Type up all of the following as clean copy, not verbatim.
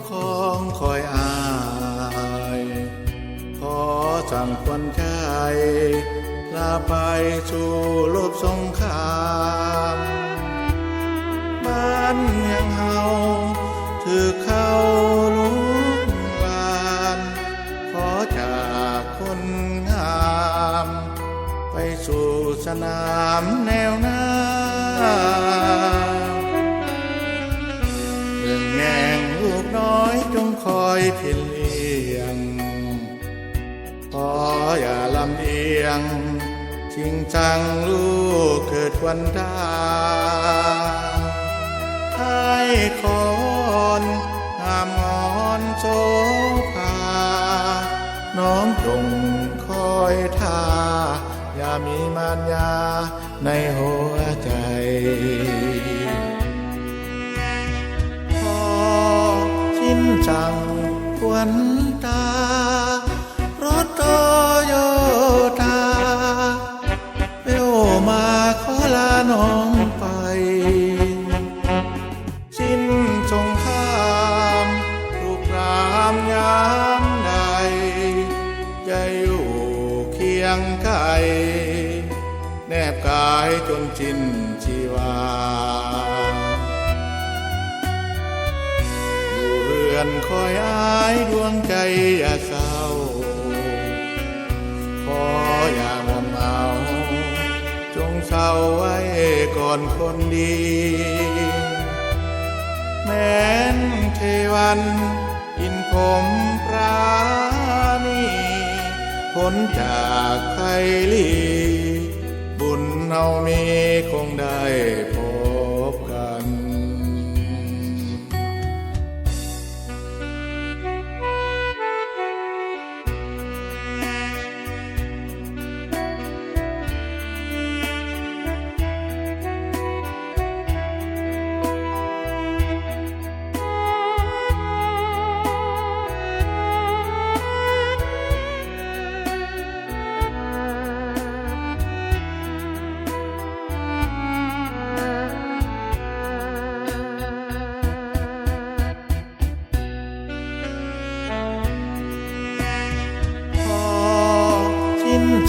ของคอยอายขอสั่งควันใจลาไปสู่โลกสงครามบ้านเมืองเฮาถือเข้าลุกลานขอจากคนงามไปสู่สนามแนวหน้าเรื่องแง่งลูกน้อยจงคอยเพียรเลี้ยงขออย่าลำเอียงชิงชังลูกเกิดวันดาให้คอนงามงอนโสภาน้องจงคอยท่าอย่ามีมารยาในหัวใจพอชินจังควันตารถโตโยธาเร็วมาขอลาน้องไปสิ้นสงครามลุกรามยามใดจะอยู่เคียงไกลแนบกายจนสิ้นชีวาอยู่เรือนคอยอายดวงใจอย่าเศร้าขออย่ามัวเมาจงเศร้าไว้ก่อนคนดีแม้นเทวันอินผมปราณีพ้นจากไพลีบุญเฮามีคงได้พบกัน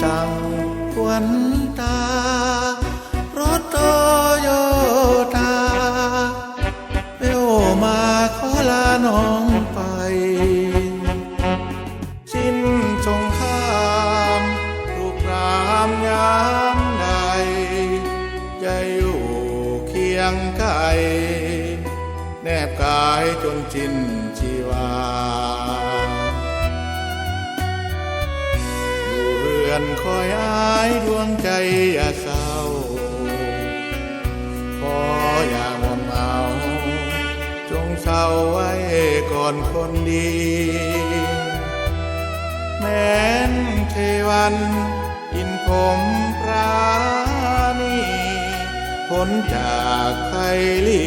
จังควันตารถโตโยธาเร็วมาขอลาน้องไปสิ้นสงครามลุกรามยามใดจะอยู่เคียงไกลแนบกายจนสิ้นชีวาคอยอายดวงใจอย่าเศร้าขออย่ามัวเมาจงเศร้าไว้ก่อนคนดีแม้นเทวันอินผมปราณีพ้นจากไพลี